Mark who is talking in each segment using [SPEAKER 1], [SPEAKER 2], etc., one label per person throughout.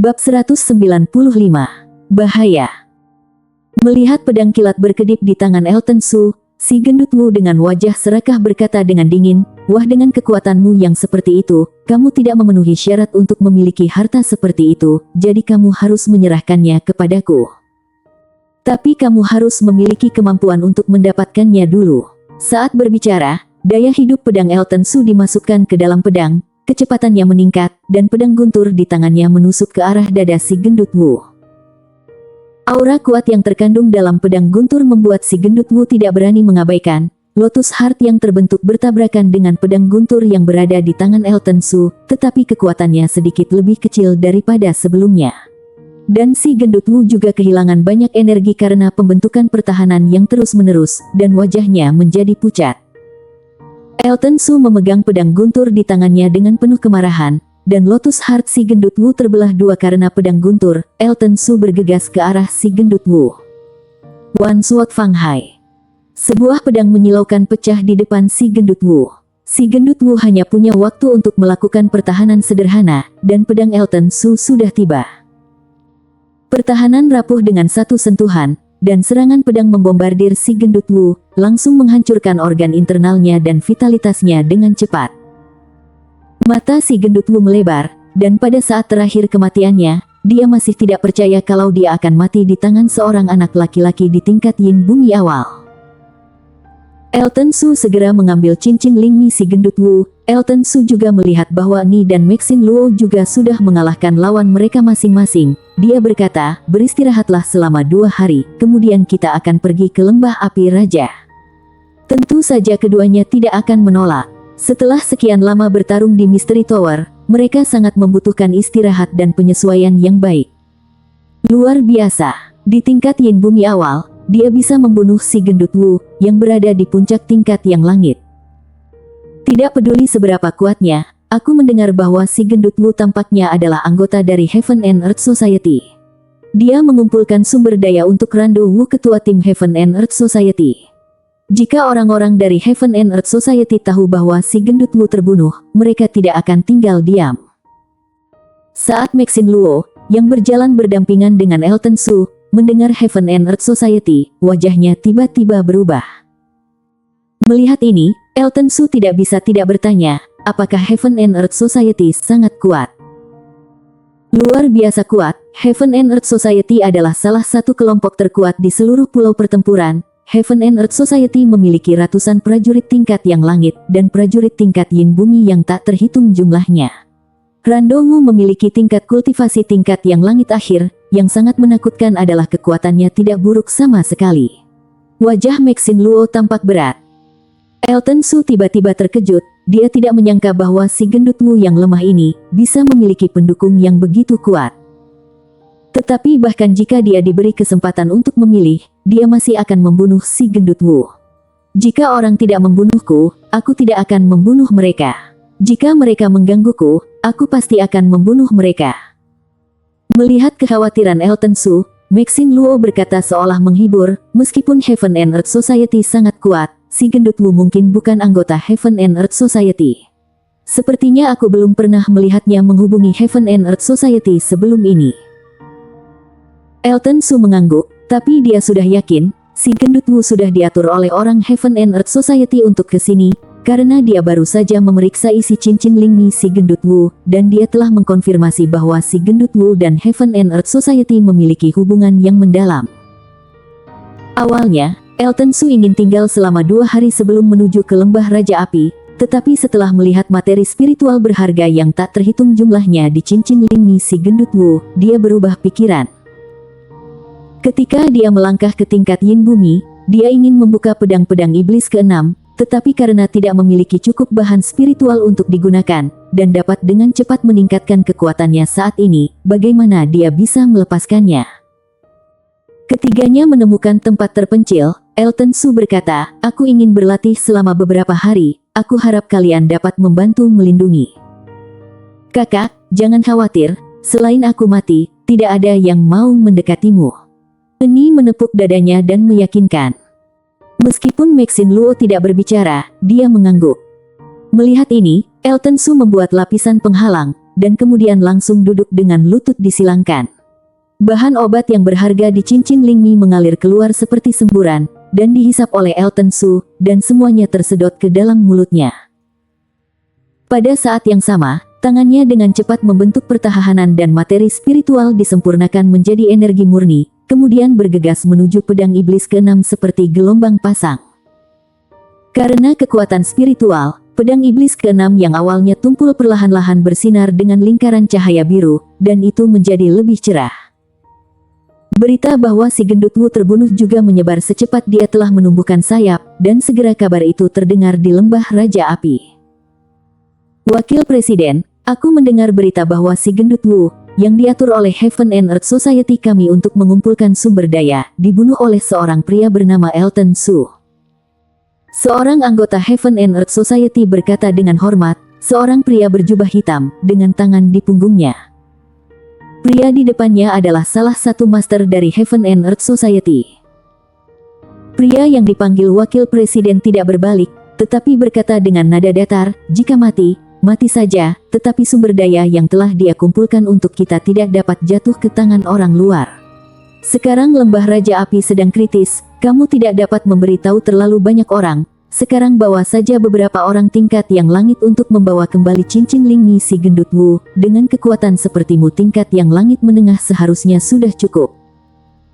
[SPEAKER 1] Bab 195. Bahaya. Melihat pedang kilat berkedip di tangan Elton Su, si gendut Wu dengan wajah serakah berkata dengan dingin, "Wah, dengan kekuatanmu yang seperti itu, kamu tidak memenuhi syarat untuk memiliki harta seperti itu, jadi kamu harus menyerahkannya kepadaku. Tapi kamu harus memiliki kemampuan untuk mendapatkannya dulu." Saat berbicara, daya hidup pedang Elton Su dimasukkan ke dalam pedang. Kecepatannya meningkat, dan pedang guntur di tangannya menusuk ke arah dada si gendut Wu. Aura kuat yang terkandung dalam pedang guntur membuat si gendut Wu tidak berani mengabaikan. Lotus Heart yang terbentuk bertabrakan dengan pedang guntur yang berada di tangan Elton Su, tetapi kekuatannya sedikit lebih kecil daripada sebelumnya. Dan si gendut Wu juga kehilangan banyak energi karena pembentukan pertahanan yang terus-menerus, dan wajahnya menjadi pucat. Elton Su memegang pedang guntur di tangannya dengan penuh kemarahan, dan Lotus Heart si gendut Wu terbelah dua karena pedang guntur. Elton Su bergegas ke arah si gendut Wu. One Sword Fang Hai. Sebuah pedang menyilaukan pecah di depan si gendut Wu. Si gendut Wu hanya punya waktu untuk melakukan pertahanan sederhana, dan pedang Elton Su sudah tiba. Pertahanan rapuh dengan satu sentuhan, dan serangan pedang membombardir si gendut Wu, langsung menghancurkan organ internalnya dan vitalitasnya dengan cepat. Mata si gendut Wu melebar, dan pada saat terakhir kematiannya, dia masih tidak percaya kalau dia akan mati di tangan seorang anak laki-laki di tingkat Yin Bumi awal. Elton Su segera mengambil cincin Ling Mi si gendut Wu. Elton Su juga melihat bahwa Ni dan Maxine Luo juga sudah mengalahkan lawan mereka masing-masing. Dia berkata, "Beristirahatlah selama 2 hari, kemudian kita akan pergi ke lembah api raja." Tentu saja keduanya tidak akan menolak. Setelah sekian lama bertarung di Mystery Tower, mereka sangat membutuhkan istirahat dan penyesuaian yang baik. Luar biasa, di tingkat Yin Bumi awal, dia bisa membunuh si gendut Wu, yang berada di puncak tingkat yang langit. Tidak peduli seberapa kuatnya, aku mendengar bahwa si gendut Wu tampaknya adalah anggota dari Heaven and Earth Society. Dia mengumpulkan sumber daya untuk Rando Wu, ketua tim Heaven and Earth Society. Jika orang-orang dari Heaven and Earth Society tahu bahwa si gendut Wu terbunuh, mereka tidak akan tinggal diam. Saat Maxine Luo, yang berjalan berdampingan dengan Elton Su, mendengar Heaven and Earth Society, wajahnya tiba-tiba berubah. Melihat ini, Elton Su tidak bisa tidak bertanya, apakah Heaven and Earth Society sangat kuat? Luar biasa kuat. Heaven and Earth Society adalah salah satu kelompok terkuat di seluruh pulau pertempuran. Heaven and Earth Society memiliki ratusan prajurit tingkat yang langit, dan prajurit tingkat Yin Bumi yang tak terhitung jumlahnya. Rando Wu memiliki tingkat kultivasi tingkat yang langit akhir. Yang sangat menakutkan adalah kekuatannya tidak buruk sama sekali. Wajah Maxine Luo tampak berat. Elton Su tiba-tiba terkejut. Dia tidak menyangka bahwa si gendut Wu yang lemah ini bisa memiliki pendukung yang begitu kuat. Tetapi bahkan jika dia diberi kesempatan untuk memilih, dia masih akan membunuh si gendut Wu. "Jika orang tidak membunuhku, aku tidak akan membunuh mereka. Jika mereka menggangguku, aku pasti akan membunuh mereka." Melihat kekhawatiran Elton Su, Maxine Luo berkata seolah menghibur, "Meskipun Heaven and Earth Society sangat kuat, si gendut Wu mungkin bukan anggota Heaven and Earth Society. Sepertinya aku belum pernah melihatnya menghubungi Heaven and Earth Society sebelum ini." Elton Su mengangguk, tapi dia sudah yakin, si gendut Wu sudah diatur oleh orang Heaven and Earth Society untuk ke sini, karena dia baru saja memeriksa isi cincin Ling Mi si gendut Wu, dan dia telah mengkonfirmasi bahwa si gendut Wu dan Heaven and Earth Society memiliki hubungan yang mendalam. Awalnya, Elton Su ingin tinggal selama 2 hari sebelum menuju ke lembah Raja Api, tetapi setelah melihat materi spiritual berharga yang tak terhitung jumlahnya di cincin Ling Mi si gendut Wu, dia berubah pikiran. Ketika dia melangkah ke tingkat Yin Bumi, dia ingin membuka pedang-pedang iblis ke-6, tetapi karena tidak memiliki cukup bahan spiritual untuk digunakan, dan dapat dengan cepat meningkatkan kekuatannya saat ini, bagaimana dia bisa melepaskannya? Ketiganya menemukan tempat terpencil. Elton Su berkata, "Aku ingin berlatih selama beberapa hari, aku harap kalian dapat membantu melindungi." "Kakak, jangan khawatir, selain aku mati, tidak ada yang mau mendekatimu." Ni menepuk dadanya dan meyakinkan. Meskipun Maxine Luo tidak berbicara, dia mengangguk. Melihat ini, Elton Su membuat lapisan penghalang, dan kemudian langsung duduk dengan lutut disilangkan. Bahan obat yang berharga di cincin Lingmi mengalir keluar seperti semburan, dan dihisap oleh Elton Su, dan semuanya tersedot ke dalam mulutnya. Pada saat yang sama, tangannya dengan cepat membentuk pertahanan dan materi spiritual disempurnakan menjadi energi murni, kemudian bergegas menuju pedang iblis ke-6 seperti gelombang pasang. Karena kekuatan spiritual, pedang iblis ke-6 yang awalnya tumpul perlahan-lahan bersinar dengan lingkaran cahaya biru, dan itu menjadi lebih cerah. Berita bahwa si gendut Wu terbunuh juga menyebar secepat dia telah menumbuhkan sayap, dan segera kabar itu terdengar di lembah Raja Api. Wakil Presiden, aku mendengar berita bahwa si gendut Wu, yang diatur oleh Heaven and Earth Society kami untuk mengumpulkan sumber daya, dibunuh oleh seorang pria bernama Elton Su. Seorang anggota Heaven and Earth Society berkata dengan hormat, seorang pria berjubah hitam, dengan tangan di punggungnya. Pria di depannya adalah salah satu master dari Heaven and Earth Society. Pria yang dipanggil wakil presiden tidak berbalik, tetapi berkata dengan nada datar, jika mati, mati saja, tetapi sumber daya yang telah dia kumpulkan untuk kita tidak dapat jatuh ke tangan orang luar. Sekarang lembah Raja Api sedang kritis, kamu tidak dapat memberitahu terlalu banyak orang. Sekarang bawa saja beberapa orang tingkat yang langit untuk membawa kembali cincin Lingmi si gendut Wu. Dengan kekuatan sepertimu tingkat yang langit menengah seharusnya sudah cukup.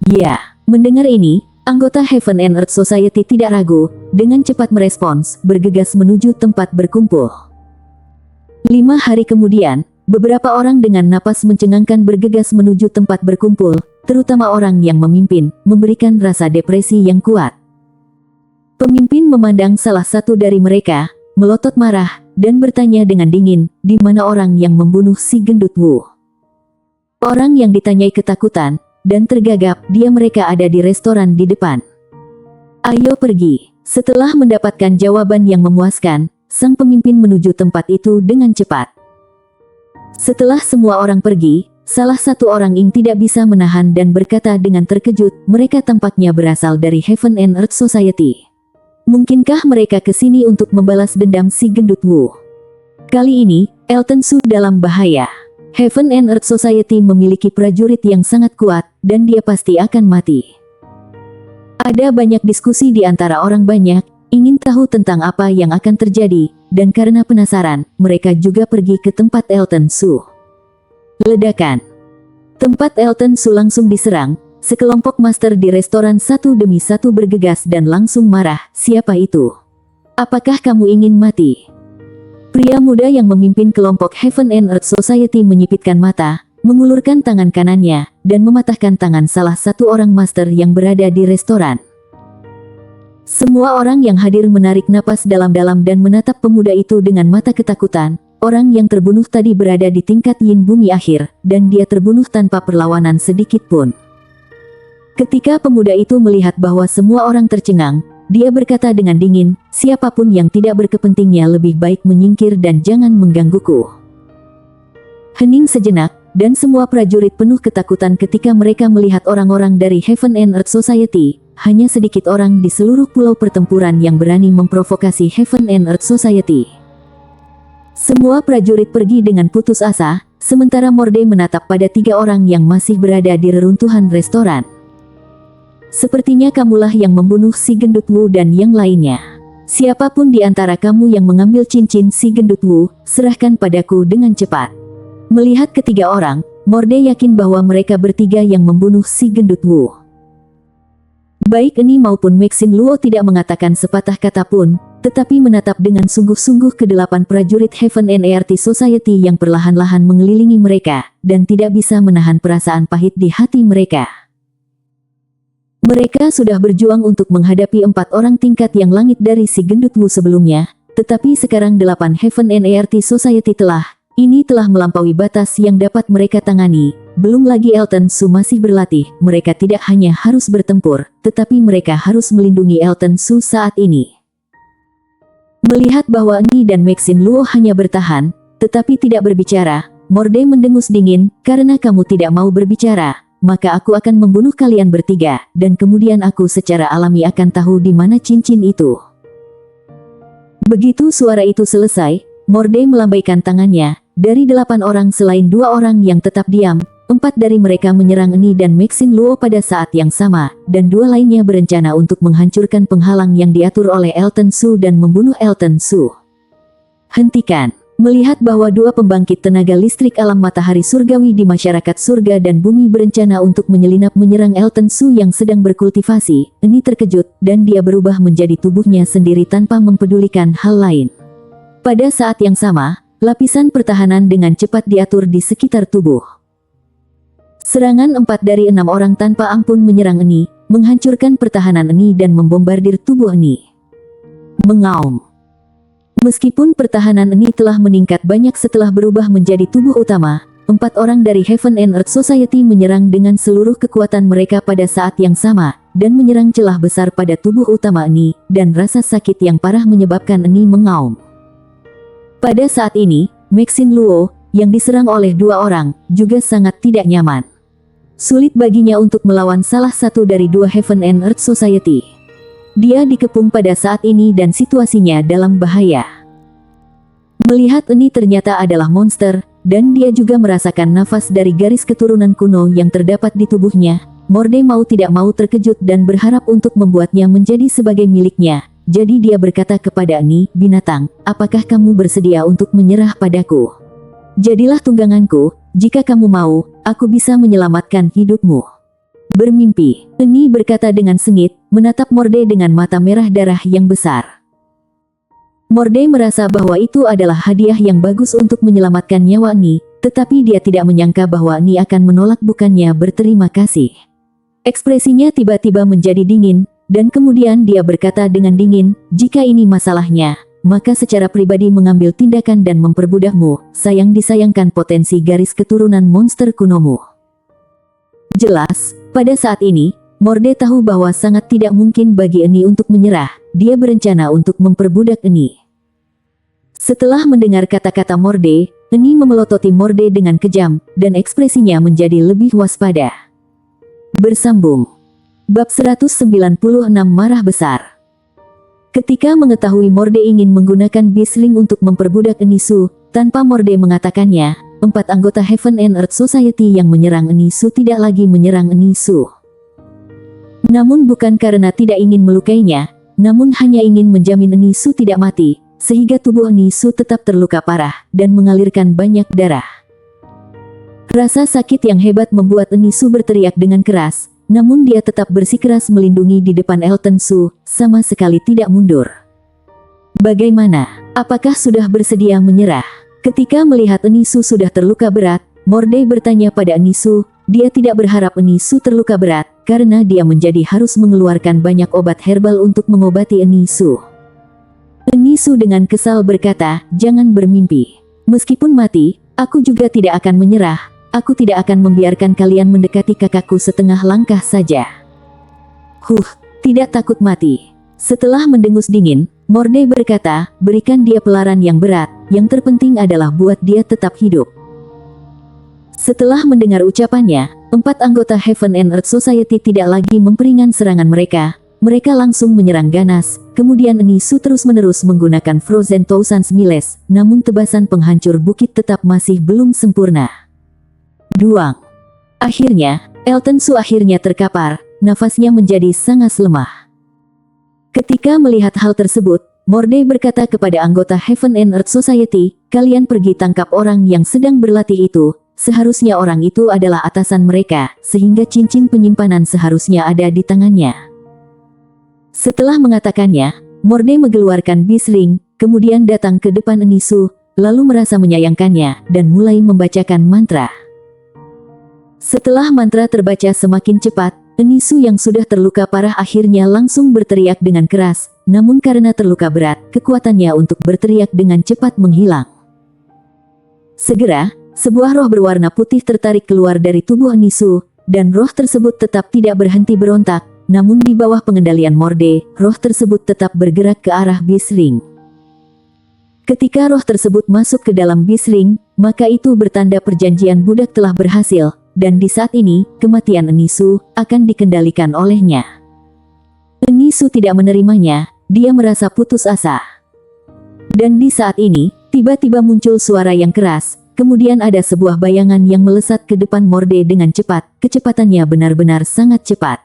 [SPEAKER 1] Ya, mendengar ini, anggota Heaven and Earth Society tidak ragu, dengan cepat merespons, bergegas menuju tempat berkumpul. 5 hari kemudian, beberapa orang dengan napas mencengangkan bergegas menuju tempat berkumpul, terutama orang yang memimpin, memberikan rasa depresi yang kuat. Pemimpin memandang salah satu dari mereka, melotot marah, dan bertanya dengan dingin, di mana orang yang membunuh si gendut Wu? Orang yang ditanyai ketakutan, dan tergagap, mereka ada di restoran di depan. Ayo pergi. Setelah mendapatkan jawaban yang memuaskan, sang pemimpin menuju tempat itu dengan cepat. Setelah semua orang pergi, salah satu orang yang tidak bisa menahan dan berkata dengan terkejut, mereka tampaknya berasal dari Heaven and Earth Society. Mungkinkah mereka ke sini untuk membalas dendam si gendut Wu? Kali ini, Elton Su dalam bahaya. Heaven and Earth Society memiliki prajurit yang sangat kuat, dan dia pasti akan mati. Ada banyak diskusi di antara orang banyak, ingin tahu tentang apa yang akan terjadi, dan karena penasaran, mereka juga pergi ke tempat Elton Su. Ledakan. Tempat Elton Su langsung diserang. Sekelompok master di restoran satu demi satu bergegas dan langsung marah, siapa itu? Apakah kamu ingin mati? Pria muda yang memimpin kelompok Heaven and Earth Society menyipitkan mata, mengulurkan tangan kanannya, dan mematahkan tangan salah satu orang master yang berada di restoran. Semua orang yang hadir menarik napas dalam-dalam dan menatap pemuda itu dengan mata ketakutan. Orang yang terbunuh tadi berada di tingkat yin bumi akhir, dan dia terbunuh tanpa perlawanan sedikit pun. Ketika pemuda itu melihat bahwa semua orang tercengang, dia berkata dengan dingin, siapapun yang tidak berkepentingnya lebih baik menyingkir dan jangan menggangguku. Hening sejenak, dan semua prajurit penuh ketakutan ketika mereka melihat orang-orang dari Heaven and Earth Society. Hanya sedikit orang di seluruh pulau pertempuran yang berani memprovokasi Heaven and Earth Society. Semua prajurit pergi dengan putus asa, sementara Morde menatap pada 3 orang yang masih berada di reruntuhan restoran. Sepertinya kamulah yang membunuh si gendut Wu dan yang lainnya. Siapapun di antara kamu yang mengambil cincin si gendut Wu, serahkan padaku dengan cepat. Melihat ketiga orang, Morde yakin bahwa mereka bertiga yang membunuh si gendut Wu. Baik Eni maupun Maxine Luo tidak mengatakan sepatah kata pun, tetapi menatap dengan sungguh-sungguh ke-8 prajurit Heaven and Earth Society yang perlahan-lahan mengelilingi mereka, dan tidak bisa menahan perasaan pahit di hati mereka. Mereka sudah berjuang untuk menghadapi 4 orang tingkat yang langit dari si gendut Wu sebelumnya, tetapi sekarang 8 Heaven and Earth Society telah melampaui batas yang dapat mereka tangani. Belum lagi Elton Su masih berlatih, mereka tidak hanya harus bertempur, tetapi mereka harus melindungi Elton Su saat ini. Melihat bahwa Ni dan Maxine Luo hanya bertahan, tetapi tidak berbicara, Morde mendengus dingin, karena kamu tidak mau berbicara, maka aku akan membunuh kalian bertiga, dan kemudian aku secara alami akan tahu di mana cincin itu. Begitu suara itu selesai, Mordey melambaikan tangannya. Dari 8 orang selain 2 orang yang tetap diam, 4 dari mereka menyerang Eni dan Maxine Luo pada saat yang sama, dan 2 lainnya berencana untuk menghancurkan penghalang yang diatur oleh Elton Su dan membunuh Elton Su. Hentikan. Melihat bahwa 2 pembangkit tenaga listrik alam matahari surgawi di masyarakat surga dan bumi berencana untuk menyelinap menyerang Elton Su yang sedang berkultivasi, Eni terkejut dan dia berubah menjadi tubuhnya sendiri tanpa mempedulikan hal lain. Pada saat yang sama, lapisan pertahanan dengan cepat diatur di sekitar tubuh. Serangan 4 dari 6 orang tanpa ampun menyerang Eni, menghancurkan pertahanan Eni dan membombardir tubuh Eni. Mengaum. Meskipun pertahanan Eni telah meningkat banyak setelah berubah menjadi tubuh utama, 4 orang dari Heaven and Earth Society menyerang dengan seluruh kekuatan mereka pada saat yang sama, dan menyerang celah besar pada tubuh utama Eni, dan rasa sakit yang parah menyebabkan Eni mengaum. Pada saat ini, Maxine Luo, yang diserang oleh 2 orang, juga sangat tidak nyaman. Sulit baginya untuk melawan salah satu dari 2 Heaven and Earth Society. Dia dikepung pada saat ini dan situasinya dalam bahaya. Melihat Eni ternyata adalah monster, dan dia juga merasakan nafas dari garis keturunan kuno yang terdapat di tubuhnya, Mordey mau tidak mau terkejut dan berharap untuk membuatnya menjadi sebagai miliknya. Jadi dia berkata kepada Eni, "Binatang, apakah kamu bersedia untuk menyerah padaku? Jadilah tungganganku, jika kamu mau, aku bisa menyelamatkan hidupmu." Bermimpi, Eni berkata dengan sengit, menatap Mordey dengan mata merah darah yang besar. Mordey merasa bahwa itu adalah hadiah yang bagus untuk menyelamatkan nyawa Eni, tetapi dia tidak menyangka bahwa Eni akan menolak bukannya berterima kasih. Ekspresinya tiba-tiba menjadi dingin, dan kemudian dia berkata dengan dingin, "Jika ini masalahnya, maka secara pribadi mengambil tindakan dan memperbudakmu, disayangkan potensi garis keturunan monster kunomu." Jelas, pada saat ini, Mordey tahu bahwa sangat tidak mungkin bagi Eni untuk menyerah. Dia berencana untuk memperbudak Eni. Setelah mendengar kata-kata Mordey, Eni memelototi Mordey dengan kejam, dan ekspresinya menjadi lebih waspada. Bersambung. Bab 196 Marah Besar. Ketika mengetahui Mordey ingin menggunakan Beastling untuk memperbudak Eni Su, tanpa Mordey mengatakannya, 4 anggota Heaven and Earth Society yang menyerang Eni Su tidak lagi menyerang Eni Su. Namun bukan karena tidak ingin melukainya, namun hanya ingin menjamin Eni Su tidak mati, sehingga tubuh Eni Su tetap terluka parah, dan mengalirkan banyak darah. Rasa sakit yang hebat membuat Eni Su berteriak dengan keras, namun dia tetap bersikeras melindungi di depan Elton Su, sama sekali tidak mundur. Bagaimana? Apakah sudah bersedia menyerah? Ketika melihat Eni Su sudah terluka berat, Mordey bertanya pada Eni Su. Dia tidak berharap Eni Su terluka berat, karena dia menjadi harus mengeluarkan banyak obat herbal untuk mengobati Eni Su. Eni Su dengan kesal berkata, "Jangan bermimpi. Meskipun mati, aku juga tidak akan menyerah. Aku tidak akan membiarkan kalian mendekati kakakku setengah langkah saja." Tidak takut mati. Setelah mendengus dingin, Mordey berkata, "Berikan dia pelaran yang berat, yang terpenting adalah buat dia tetap hidup." Setelah mendengar ucapannya, 4 anggota Heaven and Earth Society tidak lagi memperingan serangan mereka. Mereka langsung menyerang ganas, kemudian Eni Su terus-menerus menggunakan Frozen Thousand Miles, namun tebasan penghancur bukit tetap masih belum sempurna. Duang. Akhirnya, Elton Su akhirnya terkapar, nafasnya menjadi sangat lemah. Ketika melihat hal tersebut, Mordey berkata kepada anggota Heaven and Earth Society, "Kalian pergi tangkap orang yang sedang berlatih itu. Seharusnya orang itu adalah atasan mereka, sehingga cincin penyimpanan seharusnya ada di tangannya." Setelah mengatakannya, Mordey mengeluarkan Beastling, kemudian datang ke depan Eni Su, lalu merasa menyayangkannya, dan mulai membacakan mantra. Setelah mantra terbaca semakin cepat, Eni Su yang sudah terluka parah akhirnya langsung berteriak dengan keras, namun karena terluka berat, kekuatannya untuk berteriak dengan cepat menghilang. Segera, sebuah roh berwarna putih tertarik keluar dari tubuh Eni Su, dan roh tersebut tetap tidak berhenti berontak, namun di bawah pengendalian Mordey, roh tersebut tetap bergerak ke arah Beastling. Ketika roh tersebut masuk ke dalam Beastling, maka itu bertanda perjanjian budak telah berhasil, dan di saat ini, kematian Eni Su akan dikendalikan olehnya. Eni Su tidak menerimanya, dia merasa putus asa. Dan di saat ini, Tiba-tiba muncul suara yang keras, kemudian ada sebuah bayangan yang melesat ke depan Morde dengan cepat, kecepatannya benar-benar sangat cepat.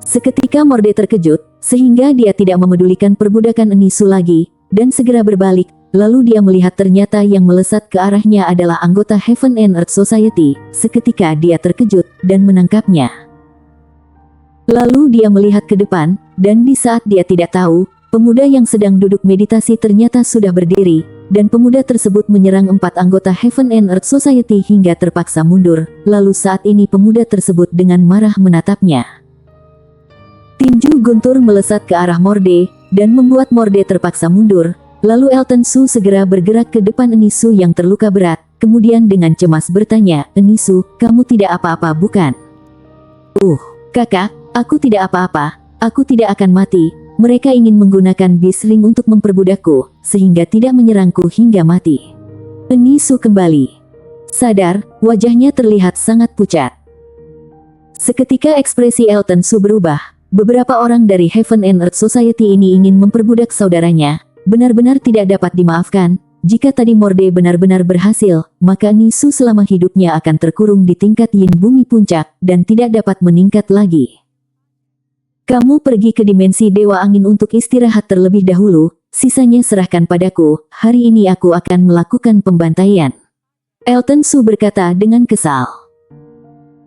[SPEAKER 1] Seketika Morde terkejut, sehingga dia tidak memedulikan perbudakan Enisu lagi, dan segera berbalik, lalu dia melihat ternyata yang melesat ke arahnya adalah anggota Heaven and Earth Society. Seketika dia terkejut, dan menangkapnya. Lalu dia melihat ke depan, dan di saat dia tidak tahu, pemuda yang sedang duduk meditasi ternyata sudah berdiri, dan pemuda tersebut menyerang 4 anggota Heaven and Earth Society hingga terpaksa mundur. Lalu saat ini pemuda tersebut dengan marah menatapnya. Tinju guntur melesat ke arah Morde, dan membuat Morde terpaksa mundur. Lalu Elton Su segera bergerak ke depan Enisu yang terluka berat, kemudian dengan cemas bertanya, "Enisu, kamu tidak apa-apa bukan?" Kakak, aku tidak apa-apa, aku tidak akan mati. Mereka ingin menggunakan Beast Ring untuk memperbudakku, sehingga tidak menyerangku hingga mati." Enisu kembali sadar, wajahnya terlihat sangat pucat. Seketika ekspresi Elton Su berubah. Beberapa orang dari Heaven and Earth Society ini ingin memperbudak saudaranya, benar-benar tidak dapat dimaafkan. Jika tadi Morde benar-benar berhasil, maka Enisu selama hidupnya akan terkurung di tingkat Yin Bumi Puncak, dan tidak dapat meningkat lagi. "Kamu pergi ke dimensi Dewa Angin untuk istirahat terlebih dahulu, sisanya serahkan padaku, hari ini aku akan melakukan pembantaian," Elton Su berkata dengan kesal.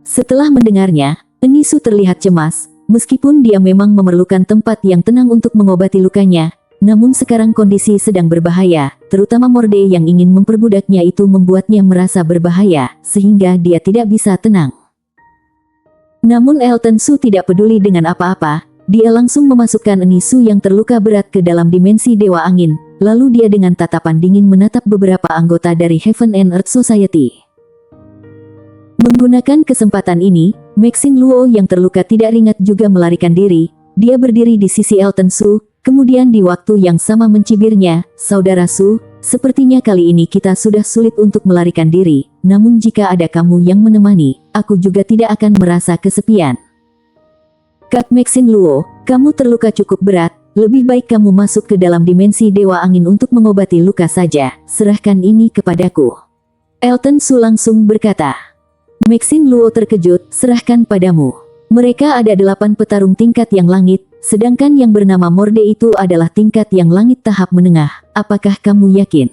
[SPEAKER 1] Setelah mendengarnya, Enisu terlihat cemas. Meskipun dia memang memerlukan tempat yang tenang untuk mengobati lukanya, namun sekarang kondisi sedang berbahaya, terutama Morde yang ingin memperbudaknya itu membuatnya merasa berbahaya, sehingga dia tidak bisa tenang. Namun Elton Su tidak peduli dengan apa-apa, dia langsung memasukkan Enisu yang terluka berat ke dalam dimensi Dewa Angin, lalu dia dengan tatapan dingin menatap beberapa anggota dari Heaven and Earth Society. Menggunakan kesempatan ini, Maxine Luo yang terluka tidak ringan juga melarikan diri. Dia berdiri di sisi Elton Su, kemudian di waktu yang sama mencibirnya, "Saudara Su, sepertinya kali ini kita sudah sulit untuk melarikan diri, namun jika ada kamu yang menemani, aku juga tidak akan merasa kesepian." "Kak Maxine Luo, kamu terluka cukup berat, lebih baik kamu masuk ke dalam dimensi Dewa Angin untuk mengobati luka saja, serahkan ini kepadaku," Elton Su langsung berkata. Maxine Luo terkejut, "Serahkan padamu. Mereka ada 8 petarung tingkat yang langit, sedangkan yang bernama Morde itu adalah tingkat yang langit tahap menengah. Apakah kamu yakin?"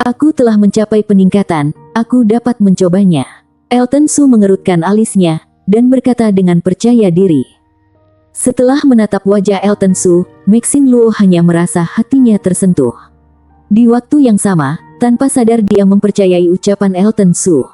[SPEAKER 1] "Aku telah mencapai peningkatan, aku dapat mencobanya," Elton Su mengerutkan alisnya, dan berkata dengan percaya diri. Setelah menatap wajah Elton Su, Maxine Luo hanya merasa hatinya tersentuh. Di waktu yang sama, tanpa sadar dia mempercayai ucapan Elton Su.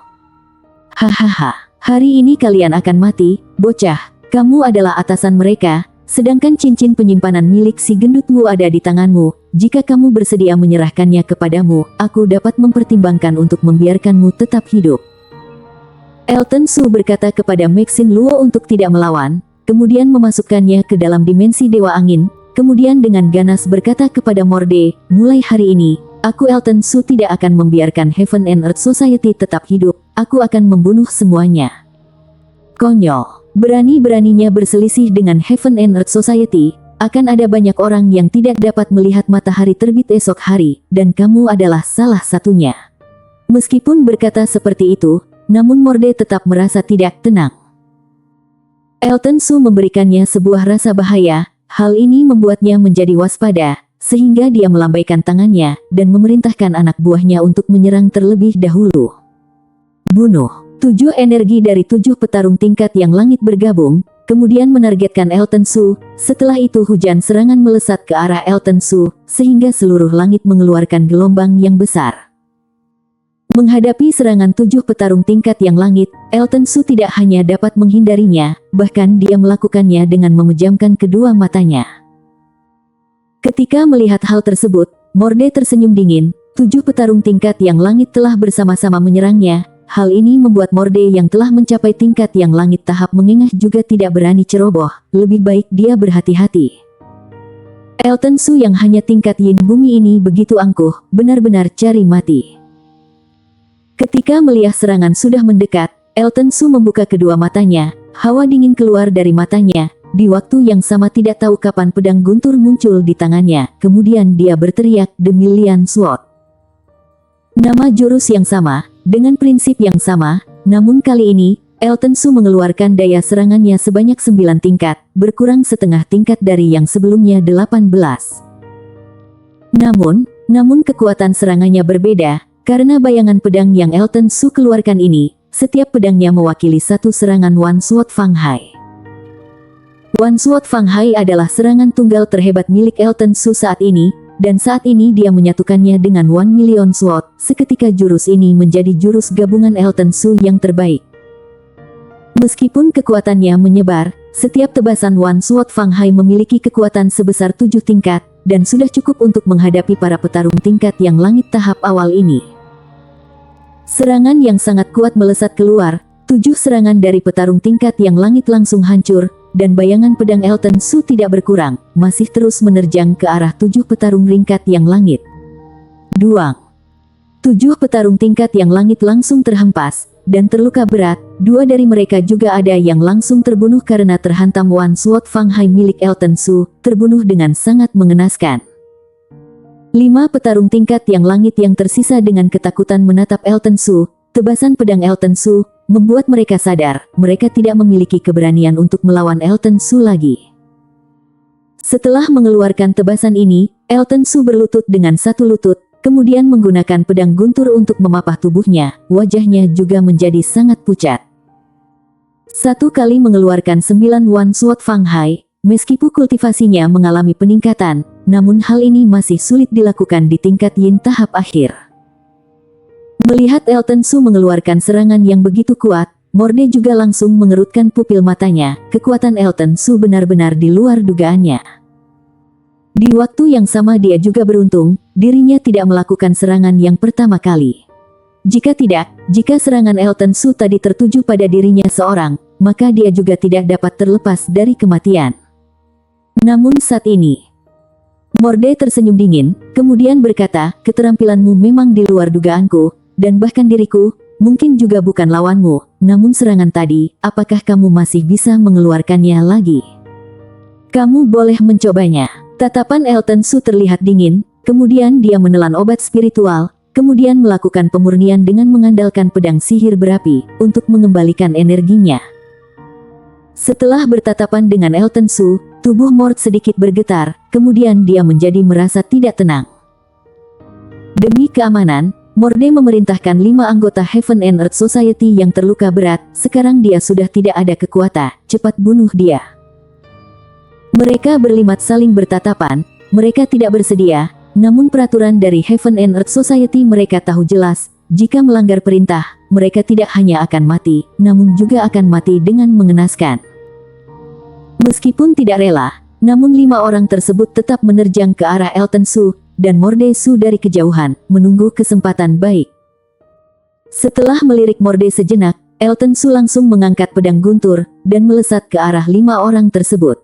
[SPEAKER 1] "Hahaha, hari ini kalian akan mati, bocah. Kamu adalah atasan mereka, sedangkan cincin penyimpanan milik si gendutmu ada di tanganmu. Jika kamu bersedia menyerahkannya kepadamu, aku dapat mempertimbangkan untuk membiarkanmu tetap hidup." Elton Su berkata kepada Maxine Luo untuk tidak melawan, kemudian memasukkannya ke dalam dimensi Dewa Angin, kemudian dengan ganas berkata kepada Morde, "Mulai hari ini, aku Elton Su tidak akan membiarkan Heaven and Earth Society tetap hidup, aku akan membunuh semuanya." Konyol, berani-beraninya berselisih dengan Heaven and Earth Society, akan ada banyak orang yang tidak dapat melihat matahari terbit esok hari, dan kamu adalah salah satunya. Meskipun berkata seperti itu, namun Morde tetap merasa tidak tenang. Elton Su memberikannya sebuah rasa bahaya, hal ini membuatnya menjadi waspada, sehingga dia melambaikan tangannya, dan memerintahkan anak buahnya untuk menyerang terlebih dahulu. Bunuh. 7 energi dari 7 petarung tingkat yang langit bergabung, kemudian menargetkan Elton Su. Setelah itu hujan serangan melesat ke arah Elton Su, sehingga seluruh langit mengeluarkan gelombang yang besar. Menghadapi serangan 7 petarung tingkat yang langit, Elton Su tidak hanya dapat menghindarinya, bahkan dia melakukannya dengan memejamkan kedua matanya. Ketika melihat hal tersebut, Morde tersenyum dingin. 7 petarung tingkat yang langit telah bersama-sama menyerangnya. Hal ini membuat Morde yang telah mencapai tingkat yang langit tahap menengah juga tidak berani ceroboh. Lebih baik dia berhati-hati. Elton Su yang hanya tingkat Yin Bumi ini begitu angkuh, benar-benar cari mati. Ketika melihat serangan sudah mendekat, Elton Su membuka kedua matanya. Hawa dingin keluar dari matanya, di waktu yang sama tidak tahu kapan pedang guntur muncul di tangannya. Kemudian dia berteriak, "The Million Sword." Nama jurus yang sama, dengan prinsip yang sama, namun kali ini, Elton Su mengeluarkan daya serangannya sebanyak 9 tingkat, berkurang setengah tingkat dari yang sebelumnya 18. Namun kekuatan serangannya berbeda, karena bayangan pedang yang Elton Su keluarkan ini, setiap pedangnya mewakili satu serangan One Sword Fang Hai. One Sword Fang Hai adalah serangan tunggal terhebat milik Elton Su saat ini, dan saat ini dia menyatukannya dengan One Million Sword. Seketika jurus ini menjadi jurus gabungan Elton Su yang terbaik. Meskipun kekuatannya menyebar, setiap tebasan One Sword Fang Hai memiliki kekuatan sebesar 7 tingkat, dan sudah cukup untuk menghadapi para petarung tingkat yang langit tahap awal ini. Serangan yang sangat kuat melesat keluar, 7 serangan dari petarung tingkat yang langit langsung hancur, dan bayangan pedang Elton Su tidak berkurang, masih terus menerjang ke arah 7 petarung ringkat yang langit. Duang. 7 petarung tingkat yang langit langsung terhempas, dan terluka berat. 2 dari mereka juga ada yang langsung terbunuh karena terhantam One Sword Fang Hai milik Elton Su, terbunuh dengan sangat mengenaskan. 5 petarung tingkat yang langit yang tersisa dengan ketakutan menatap Elton Su. Tebasan pedang Elton Su membuat mereka sadar, mereka tidak memiliki keberanian untuk melawan Elton Su lagi. Setelah mengeluarkan tebasan ini, Elton Su berlutut dengan satu lutut, kemudian menggunakan pedang guntur untuk memapah tubuhnya. Wajahnya juga menjadi sangat pucat. Satu kali mengeluarkan 9 One Sword Fang Hai, meskipun kultivasinya mengalami peningkatan, namun hal ini masih sulit dilakukan di tingkat Yin tahap akhir. Melihat Elton Su mengeluarkan serangan yang begitu kuat, Morde juga langsung mengerutkan pupil matanya. Kekuatan Elton Su benar-benar di luar dugaannya. Di waktu yang sama dia juga beruntung, dirinya tidak melakukan serangan yang pertama kali. Jika serangan Elton Su tadi tertuju pada dirinya seorang, maka dia juga tidak dapat terlepas dari kematian. Namun saat ini, Morde tersenyum dingin, kemudian berkata, "Keterampilanmu memang di luar dugaanku, dan bahkan diriku, mungkin juga bukan lawanmu, namun serangan tadi, apakah kamu masih bisa mengeluarkannya lagi? Kamu boleh mencobanya." Tatapan Elton Su terlihat dingin, kemudian dia menelan obat spiritual, kemudian melakukan pemurnian dengan mengandalkan pedang sihir berapi, untuk mengembalikan energinya. Setelah bertatapan dengan Elton Su, tubuh Mord sedikit bergetar, kemudian dia menjadi merasa tidak tenang. Demi keamanan, Morde memerintahkan 5 anggota Heaven and Earth Society yang terluka berat. Sekarang dia sudah tidak ada kekuatan, cepat bunuh dia. Mereka berlimat saling bertatapan, mereka tidak bersedia, namun peraturan dari Heaven and Earth Society mereka tahu jelas, jika melanggar perintah, mereka tidak hanya akan mati, namun juga akan mati dengan mengenaskan. Meskipun tidak rela, namun 5 orang tersebut tetap menerjang ke arah Elton Su, dan Morde Su dari kejauhan, menunggu kesempatan baik. Setelah melirik Morde sejenak, Elton Su langsung mengangkat pedang guntur, dan melesat ke arah 5 orang tersebut.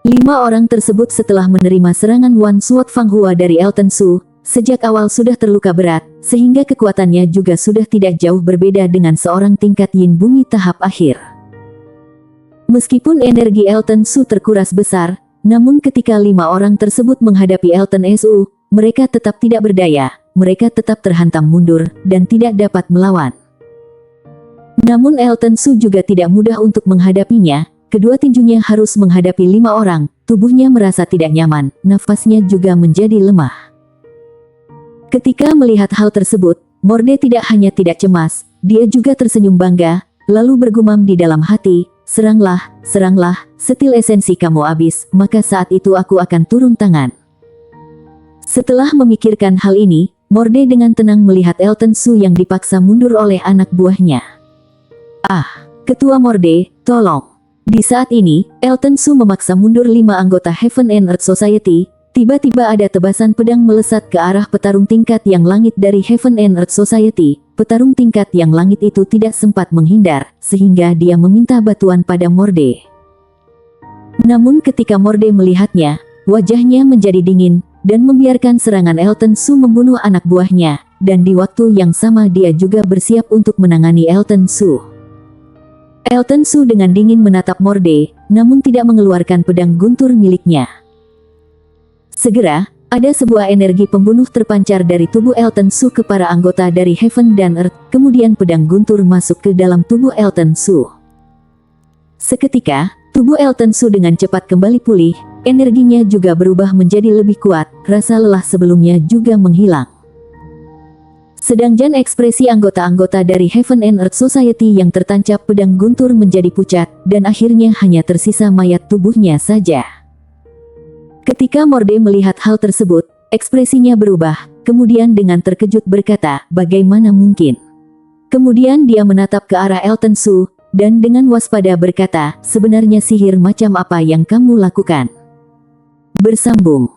[SPEAKER 1] 5 orang tersebut setelah menerima serangan One Sword Fang Hua dari Elton Su, sejak awal sudah terluka berat, sehingga kekuatannya juga sudah tidak jauh berbeda dengan seorang tingkat Yin bumi tahap akhir. Meskipun energi Elton Su terkuras besar, namun ketika 5 orang tersebut menghadapi Elton Su, mereka tetap tidak berdaya, mereka tetap terhantam mundur, dan tidak dapat melawan. Namun Elton Su juga tidak mudah untuk menghadapinya, kedua tinjunya harus menghadapi 5 orang, tubuhnya merasa tidak nyaman, nafasnya juga menjadi lemah. Ketika melihat hal tersebut, Morde tidak hanya tidak cemas, dia juga tersenyum bangga, lalu bergumam di dalam hati, "Seranglah, seranglah, setil esensi kamu habis, maka saat itu aku akan turun tangan." Setelah memikirkan hal ini, Morde dengan tenang melihat Elton Su yang dipaksa mundur oleh anak buahnya. "Ah, Ketua Morde, tolong." Di saat ini, Elton Su memaksa mundur 5 anggota Heaven and Earth Society. Tiba-tiba ada tebasan pedang melesat ke arah petarung tingkat yang langit dari Heaven and Earth Society. Petarung tingkat yang langit itu tidak sempat menghindar, sehingga dia meminta bantuan pada Morde. Namun ketika Morde melihatnya, wajahnya menjadi dingin, dan membiarkan serangan Elton Su membunuh anak buahnya, dan di waktu yang sama dia juga bersiap untuk menangani Elton Su. Elton Su dengan dingin menatap Morde, namun tidak mengeluarkan pedang guntur miliknya. Segera, ada sebuah energi pembunuh terpancar dari tubuh Elton Su ke para anggota dari Heaven dan Earth, kemudian pedang guntur masuk ke dalam tubuh Elton Su. Seketika, tubuh Elton Su dengan cepat kembali pulih, energinya juga berubah menjadi lebih kuat, rasa lelah sebelumnya juga menghilang. Sedangkan ekspresi anggota-anggota dari Heaven and Earth Society yang tertancap pedang guntur menjadi pucat, dan akhirnya hanya tersisa mayat tubuhnya saja. Ketika Morde melihat hal tersebut, ekspresinya berubah, kemudian dengan terkejut berkata, bagaimana mungkin? Kemudian dia menatap ke arah Elton Su, dan dengan waspada berkata, sebenarnya sihir macam apa yang kamu lakukan? Bersambung.